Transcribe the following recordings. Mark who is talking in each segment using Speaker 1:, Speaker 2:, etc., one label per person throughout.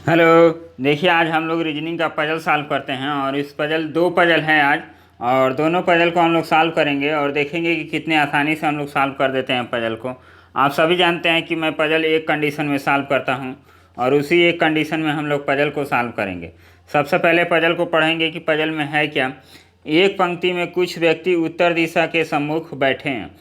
Speaker 1: Hello. देखिए, आज हम लोग रीजनिंग का पजल सॉल्व करते हैं और इस पजल दो पजल हैं आज। और दोनों पजल को हम लोग सॉल्व करेंगे और देखेंगे कि कितने आसानी से हम लोग सॉल्व कर देते हैं पजल को। आप सभी जानते हैं कि मैं पजल एक कंडीशन में सॉल्व करता हूं और उसी एक कंडीशन में हम लोग पजल को सॉल्व करेंगे। सबसे पहले पजल को पढ़ेंगे कि पजल में है क्या। एक पंक्ति में कुछ व्यक्ति उत्तर दिशा के सम्मुख बैठे हैं।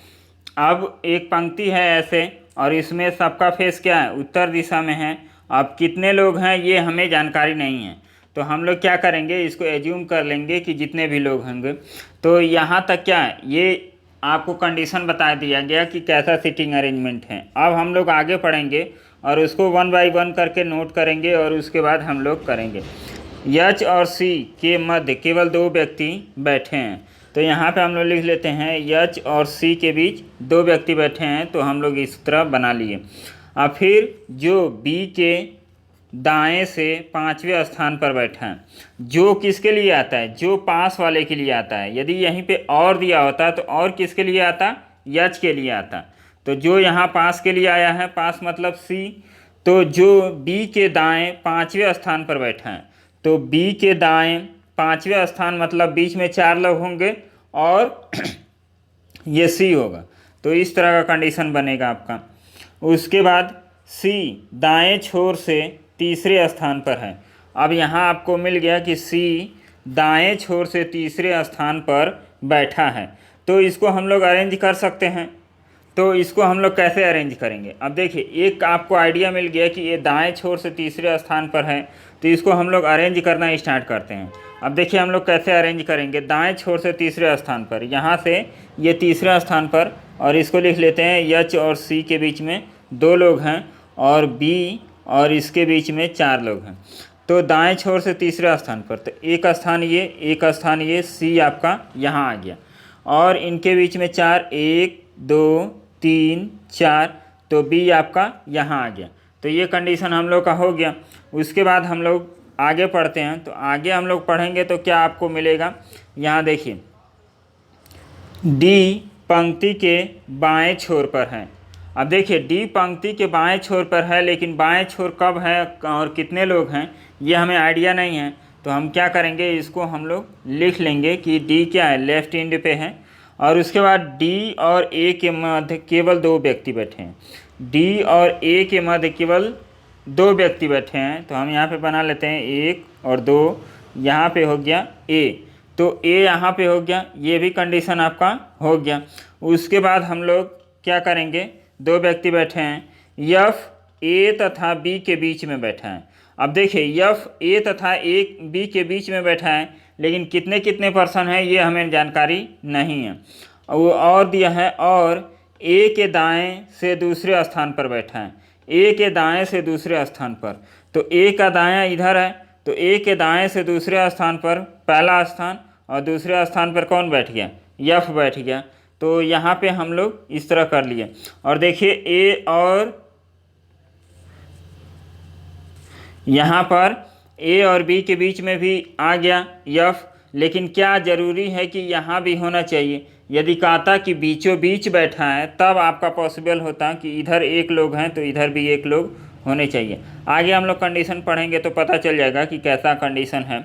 Speaker 1: अब एक पंक्ति है ऐसे और इसमें सबका फेस क्या है, उत्तर दिशा में है। अब कितने लोग हैं ये हमें जानकारी नहीं है, तो हम लोग क्या करेंगे, इसको एज्यूम कर लेंगे कि जितने भी लोग होंगे। तो यहाँ तक क्या है, ये आपको कंडीशन बता दिया गया कि कैसा सीटिंग अरेंजमेंट है। अब हम लोग आगे पढ़ेंगे और उसको वन बाय वन करके नोट करेंगे और उसके बाद हम लोग करेंगे। एच और सी के मध्य केवल दो व्यक्ति बैठे हैं, तो यहाँ पे हम लोग लिख लेते हैं एच और सी के बीच दो व्यक्ति बैठे हैं, तो हम लोग इस तरह बना लिए। अब फिर जो बी के दाएं से पांचवें स्थान पर बैठा है, जो किसके लिए आता है, जो पास वाले के लिए आता है। यदि यहीं पे और दिया होता तो और किसके लिए आता, एच के लिए आता। तो जो यहाँ पास के लिए आया है, पास मतलब सी, तो जो बी के दाएं पांचवें स्थान पर बैठा है, तो बी के दाएं पांचवें स्थान मतलब बीच में चार लोग होंगे और ये सी होगा। तो इस तरह का कंडीशन बनेगा आपका। उसके बाद सी दाएं छोर से तीसरे स्थान पर है। अब यहाँ आपको मिल गया कि सी दाएं छोर से तीसरे स्थान पर बैठा है, तो इसको हम लोग अरेंज कर सकते हैं। तो इसको हम लोग कैसे अरेंज करेंगे, अब देखिए, एक आपको आइडिया मिल गया कि ये दाएं छोर से तीसरे स्थान पर है, तो इसको हम लोग अरेंज करना स्टार्ट करते हैं। अब देखिए हम लोग कैसे अरेंज करेंगे। दाएं छोर से तीसरे स्थान पर, यहाँ से ये तीसरे स्थान पर, और इसको लिख लेते हैं एच और सी के बीच में दो लोग हैं और बी और इसके बीच में चार लोग हैं। तो दाएं छोर से तीसरे स्थान पर, तो एक स्थान ये, एक स्थान ये, सी आपका यहाँ आ गया और इनके बीच में चार, एक दो तीन चार, तो बी आपका यहाँ आ गया। तो ये कंडीशन हम लोग का हो गया। उसके बाद हम लोग आगे पढ़ते हैं, तो आगे हम लोग पढ़ेंगे तो क्या आपको मिलेगा, यहाँ देखिए, डी पंक्ति के बाएं छोर पर है। अब देखिए, डी पंक्ति के बाएं छोर पर है, लेकिन बाएं छोर कब है और कितने लोग हैं ये हमें आइडिया नहीं है। तो हम क्या करेंगे, इसको हम लोग लिख लेंगे कि डी क्या है, लेफ्ट एंड पे है। और उसके बाद डी और ए के मध्य केवल दो व्यक्ति बैठे हैं। डी और ए के मध्य केवल दो व्यक्ति बैठे हैं, तो हम यहाँ पे बना लेते हैं एक और दो। यहाँ पे हो गया ए, तो ए यहाँ पे हो गया, ये भी कंडीशन आपका हो गया। उसके बाद हम लोग क्या करेंगे, दो व्यक्ति बैठे हैं, एफ ए तथा बी के बीच में बैठा है। अब देखिए, एफ ए तथा ए बी के बीच में बैठा है, लेकिन कितने कितने पर्सन हैं ये हमें जानकारी नहीं है। वो और दिया है, और ए के दाएं से दूसरे स्थान पर बैठा है, ए के दाएं से दूसरे स्थान पर। तो ए का दायां इधर है, तो ए के दाएं से दूसरे स्थान पर पहला स्थान और दूसरे स्थान पर कौन बैठ गया, एफ बैठ गया। तो यहाँ पे हम लोग इस तरह कर लिए। और देखिए, ए और यहाँ पर ए और बी के बीच में भी आ गया एफ, लेकिन क्या ज़रूरी है कि यहाँ भी होना चाहिए। यदि कहता कि बीचों बीच बैठा है, तब आपका पॉसिबल होता कि इधर एक लोग हैं तो इधर भी एक लोग होने चाहिए। आगे हम लोग कंडीशन पढ़ेंगे तो पता चल जाएगा कि कैसा कंडीशन है।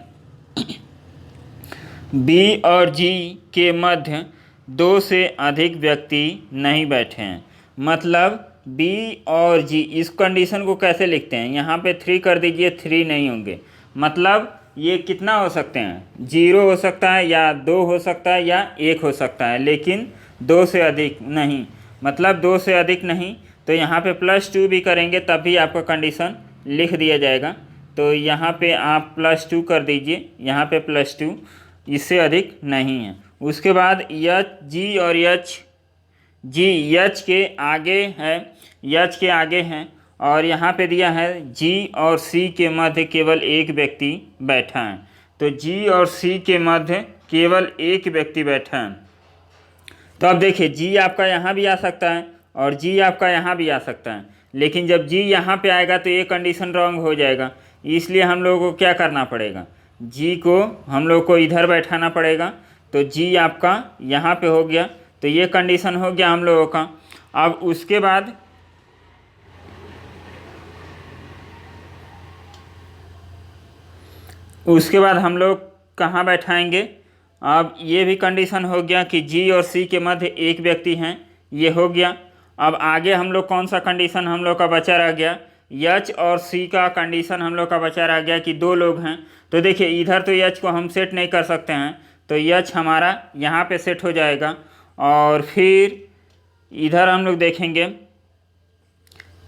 Speaker 1: बी और जी के मध्य दो से अधिक व्यक्ति नहीं बैठे हैं। मतलब बी और जी, इस कंडीशन को कैसे लिखते हैं, यहाँ पे 3 कर दीजिए, 3 नहीं होंगे। मतलब ये कितना हो सकते हैं, 0 हो सकता है या 2 हो सकता है या 1 हो सकता है, लेकिन 2 से अधिक नहीं। मतलब 2 से अधिक नहीं, तो यहाँ पे +2 भी करेंगे तब भी आपका कंडीशन लिख दिया जाएगा। तो यहाँ पे आप +2 कर दीजिए, यहाँ पे +2, इससे अधिक नहीं है। उसके बाद एच जी और एच, जी एच के आगे है, एच के आगे हैं, और यहाँ पे दिया है जी और सी के मध्य केवल एक व्यक्ति बैठा है। तो जी और सी के मध्य केवल एक व्यक्ति बैठा है। तो अब देखिए, जी आपका यहाँ भी आ सकता है और जी आपका यहाँ भी आ सकता है, लेकिन जब जी यहाँ पे आएगा तो ये कंडीशन रॉन्ग हो जाएगा। इसलिए हम लोगों को क्या करना पड़ेगा, जी को हम लोग को इधर बैठाना पड़ेगा। तो जी आपका यहाँ पे हो गया, तो ये कंडीशन हो गया हम लोगों का। अब उसके बाद उसके बाद हम लोग कहाँ बैठाएंगे। अब ये भी कंडीशन हो गया कि जी और सी के मध्य एक व्यक्ति हैं, ये हो गया। अब आगे हम लोग कौन सा कंडीशन हम लोग का बचा रह गया, यच और सी का कंडीशन हम लोग का बचा रह गया कि दो लोग हैं। तो देखिए इधर तो यच को हम सेट नहीं कर सकते हैं, तो यच हमारा यहाँ पे सेट हो जाएगा। और फिर इधर हम लोग देखेंगे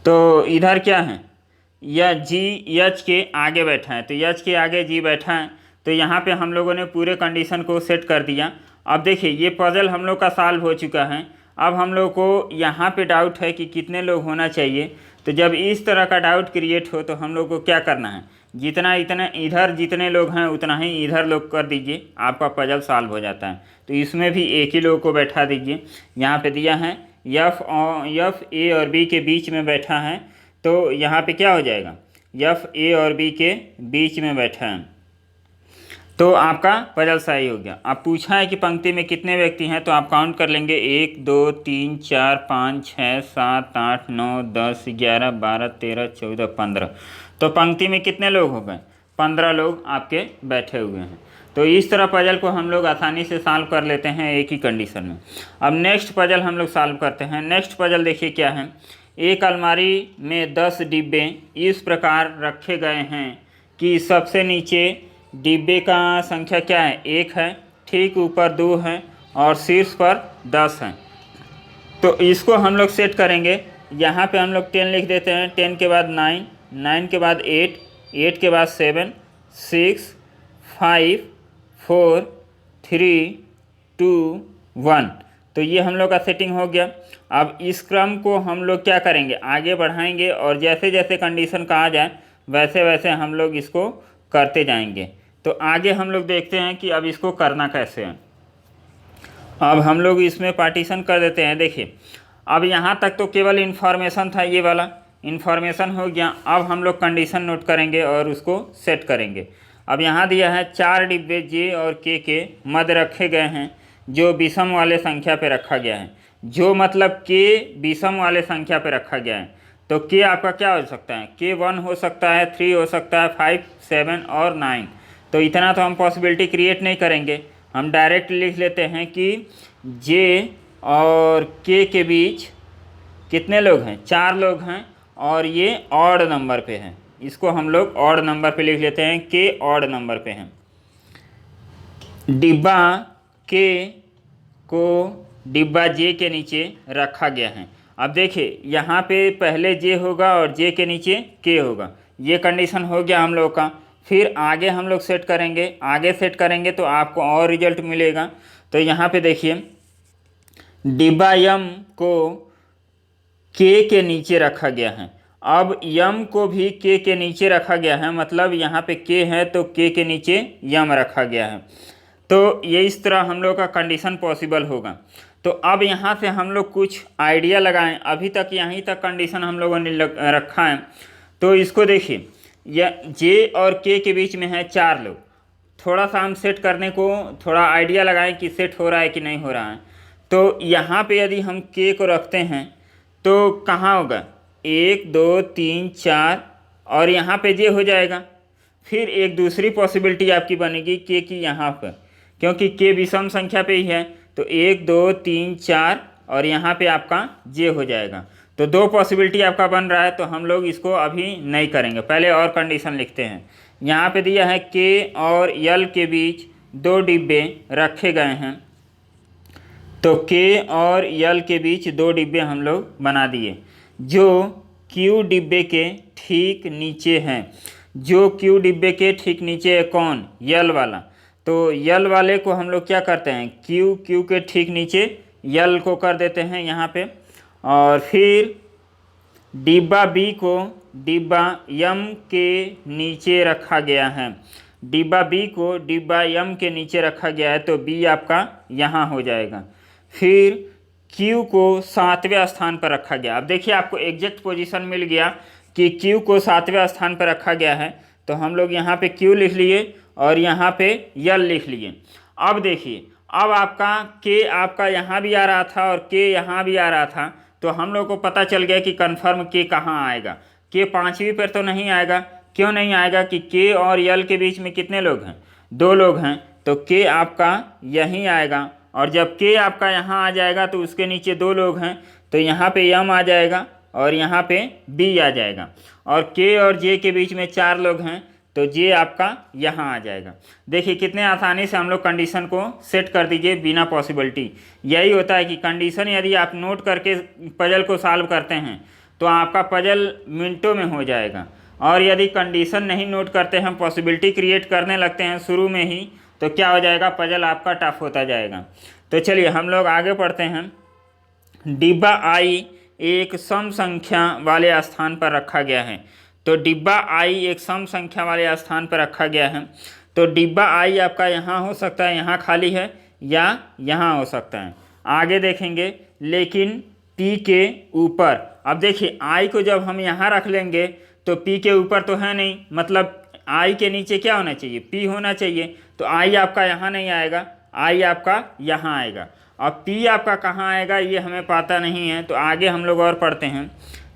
Speaker 1: तो इधर क्या है, या जी यच के आगे बैठा है, तो यच के आगे जी बैठा है। तो यहाँ पे हम लोगों ने पूरे कंडीशन को सेट कर दिया। अब देखिए ये पजल हम लोग का सॉल्व हो चुका है। अब हम लोग को यहाँ पे डाउट है कि कितने लोग होना चाहिए। तो जब इस तरह का डाउट क्रिएट हो तो हम लोग को क्या करना है, जितना इतना इधर जितने लोग हैं उतना ही इधर लोग कर दीजिए, आपका पजल सॉल्व हो जाता है। तो इसमें भी एक ही लोग को बैठा दीजिए। यहाँ पे दिया है एफ ए और बी के बीच में बैठा है, तो यहाँ पे क्या हो जाएगा, एफ ए और बी के बीच में बैठा है, तो आपका पजल सही हो गया। अब पूछा है कि पंक्ति में कितने व्यक्ति हैं, तो आप काउंट कर लेंगे 1 2 3 4 5 6 7 8 9 10 11 12 13 14 15। तो पंक्ति में कितने लोग हो गए, 15 लोग आपके बैठे हुए हैं। तो इस तरह पजल को हम लोग आसानी से सॉल्व कर लेते हैं एक ही कंडीशन में। अब नेक्स्ट पजल हम लोग सॉल्व करते हैं। नेक्स्ट पजल देखिए क्या है, एक अलमारी में 10 डिब्बे इस प्रकार रखे गए हैं कि सबसे नीचे डिब्बे का संख्या क्या है, 1 है, ठीक ऊपर 2 है और शीर्ष पर 10 है। तो इसको हम लोग सेट करेंगे। यहाँ पे हम लोग 10 लिख देते हैं, 10 के बाद 9, 9 के बाद 8, 8 के बाद 7, 6 5 4 3 2 1। तो ये हम लोग का सेटिंग हो गया। अब इस क्रम को हम लोग क्या करेंगे, आगे बढ़ाएंगे और जैसे जैसे कंडीशन का आ जाए वैसे वैसे हम लोग इसको करते जाएंगे। तो आगे हम लोग देखते हैं कि अब इसको करना कैसे है। अब हम लोग इसमें पार्टीशन कर देते हैं। देखिए अब यहाँ तक तो केवल इन्फॉर्मेशन था, ये वाला इन्फॉर्मेशन हो गया। अब हम लोग कंडीशन नोट करेंगे और उसको सेट करेंगे। अब यहाँ दिया है 4 डिब्बे जे और के मध्य रखे गए हैं जो विषम वाले संख्या पे रखा गया है। जो मतलब के विषम वाले संख्या पे रखा गया है, तो के आपका क्या हो सकता है, के 1 हो सकता है, 3 हो सकता है, 5 7 और 9। तो इतना तो हम पॉसिबिलिटी क्रिएट नहीं करेंगे, हम डायरेक्ट लिख लेते हैं कि जे और के बीच कितने लोग हैं, 4 लोग हैं और ये ऑड नंबर पे हैं। इसको हम लोग ऑड नंबर पे लिख लेते हैं, के ऑड नंबर पे हैं। डिब्बा के को डिब्बा जे के नीचे रखा गया है। अब देखिए यहाँ पे पहले जे होगा और जे के नीचे के होगा, ये कंडीशन हो गया हम लोग का। फिर आगे हम लोग सेट करेंगे, आगे सेट करेंगे तो आपको और रिजल्ट मिलेगा। तो यहाँ पे देखिए डिब्बा यम को के नीचे रखा गया है। अब यम को भी के नीचे रखा गया है, मतलब यहाँ पे के है तो के नीचे यम रखा गया है। तो ये इस तरह हम लोग का कंडीशन पॉसिबल होगा। तो अब यहाँ से हम लोग कुछ आइडिया लगाएं। अभी तक यहीं तक कंडीशन हम लोगों ने रखा है। तो इसको देखिए, यह जे और के बीच में है 4 लोग। थोड़ा सा हम सेट करने को थोड़ा आइडिया लगाएं कि सेट हो रहा है कि नहीं हो रहा है। तो यहाँ पे यदि हम के को रखते हैं तो कहाँ होगा, 1 2 3 4 और यहाँ पे जे हो जाएगा। फिर एक दूसरी पॉसिबिलिटी आपकी बनेगी के की यहाँ पर, क्योंकि के विषम संख्या पे ही है, तो 1 2 3 4 और यहाँ पे आपका जे हो जाएगा। तो 2 पॉसिबिलिटी आपका बन रहा है। तो हम लोग इसको अभी नहीं करेंगे, पहले और कंडीशन लिखते हैं। यहाँ पे दिया है के और यल के बीच 2 डिब्बे रखे गए हैं, तो के और यल के बीच 2 डिब्बे हम लोग बना दिए जो क्यू डिब्बे के ठीक नीचे हैं। जो क्यू डिब्बे के ठीक नीचे है कौन, यल वाला। तो यल वाले को हम लोग क्या करते हैं, क्यू के ठीक नीचे यल को कर देते हैं यहाँ पे। और फिर डिब्बा बी को डिब्बा यम के नीचे रखा गया है। डिब्बा बी को डिब्बा यम के नीचे रखा गया है, तो बी आपका यहाँ हो जाएगा। फिर क्यू को 7वें स्थान पर रखा गया। अब देखिए आपको एग्जैक्ट पोजीशन मिल गया कि क्यू को 7वें स्थान पर रखा गया है। तो हम लोग यहाँ पे क्यू लिख लिए और यहाँ पे यल लिख लिए। अब देखिए अब आपका के आपका यहाँ भी आ रहा था और के यहाँ भी आ रहा था, तो हम लोग को पता चल गया कि कन्फर्म के कहाँ आएगा। के 5वीं पर तो नहीं आएगा, क्यों नहीं आएगा कि के और यल के बीच में कितने लोग हैं, 2 लोग हैं, तो के आपका यहीं आएगा। और जब के आपका यहाँ आ जाएगा तो उसके नीचे 2 लोग हैं, तो यहाँ पे यम आ जाएगा और यहाँ पे बी आ जाएगा। और के और जे के बीच में 4 लोग हैं, तो जे आपका यहाँ आ जाएगा। देखिए कितने आसानी से हम लोग कंडीशन को सेट कर दीजिए बिना पॉसिबिलिटी। यही होता है कि कंडीशन यदि आप नोट करके पजल को सॉल्व करते हैं तो आपका पजल मिनटों में हो जाएगा। और यदि कंडीशन नहीं नोट करते हैं, पॉसिबिलिटी क्रिएट करने लगते हैं शुरू में ही, तो क्या हो जाएगा, पजल आपका टफ होता जाएगा। तो चलिए हम लोग आगे पढ़ते हैं। डिब्बा आई एक सम संख्या वाले स्थान पर रखा गया है। तो डिब्बा आई एक सम संख्या वाले स्थान पर रखा गया है। तो डिब्बा आई आपका यहाँ हो सकता है, यहाँ खाली है, या यहाँ हो सकता है। आगे देखेंगे, लेकिन पी के ऊपर, अब देखिए आई को जब हम यहाँ रख लेंगे तो पी के ऊपर तो है नहीं, मतलब आई के नीचे क्या होना चाहिए, पी होना चाहिए। तो आई आपका यहाँ नहीं आएगा, आई आपका यहाँ आएगा। अब पी आपका कहाँ आएगा ये हमें पता नहीं है, तो आगे हम लोग और पढ़ते हैं।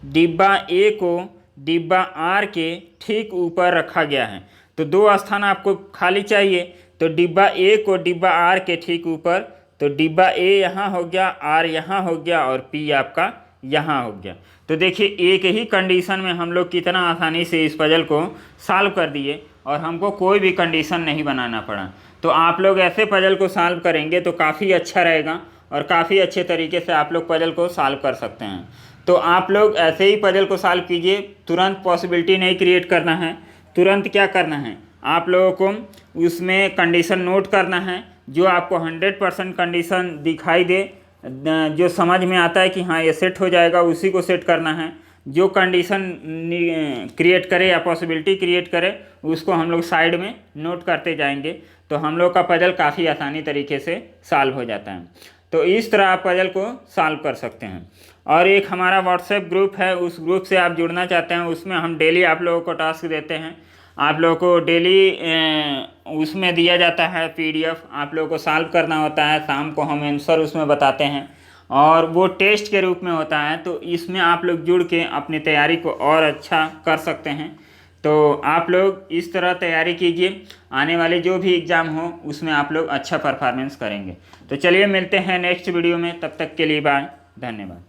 Speaker 1: डिब्बा ए को डिब्बा आर के ठीक ऊपर रखा गया है। तो 2 स्थान आपको खाली चाहिए, तो डिब्बा ए को डिब्बा आर के ठीक ऊपर, तो डिब्बा ए यहाँ हो गया, आर यहाँ हो गया और पी आपका यहाँ हो गया। तो देखिए एक ही कंडीशन में हम लोग कितना आसानी से इस पजल को सॉल्व कर दिए और हमको कोई भी कंडीशन नहीं बनाना पड़ा। तो आप लोग ऐसे पजल को सॉल्व करेंगे तो काफ़ी अच्छा रहेगा और काफ़ी अच्छे तरीके से आप लोग पजल को सॉल्व कर सकते हैं। तो आप लोग ऐसे ही पजल को सॉल्व कीजिए, तुरंत पॉसिबिलिटी नहीं क्रिएट करना है। तुरंत क्या करना है, आप लोगों को उसमें कंडीशन नोट करना है, जो आपको 100% कंडीशन दिखाई दे, जो समझ में आता है कि हाँ ये सेट हो जाएगा, उसी को सेट करना है। जो कंडीशन क्रिएट करे या पॉसिबिलिटी क्रिएट करे उसको हम लोग साइड में नोट करते जाएंगे, तो हम लोग का पजल काफ़ी आसानी तरीके से सॉल्व हो जाता है। तो इस तरह आप पजल को सॉल्व कर सकते हैं। और एक हमारा व्हाट्सएप ग्रुप है, उस ग्रुप से आप जुड़ना चाहते हैं, उसमें हम डेली आप लोगों को टास्क देते हैं। आप लोगों को डेली उसमें दिया जाता है PDF, आप लोगों को सॉल्व करना होता है। शाम को हम आंसर उसमें बताते हैं और वो टेस्ट के रूप में होता है। तो इसमें आप लोग जुड़ के अपनी तैयारी को और अच्छा कर सकते हैं। तो आप लोग इस तरह तैयारी कीजिए, आने वाले जो भी एग्ज़ाम हो उसमें आप लोग अच्छा परफॉर्मेंस करेंगे। तो चलिए मिलते हैं नेक्स्ट वीडियो में, तब तक के लिए बाय, धन्यवाद।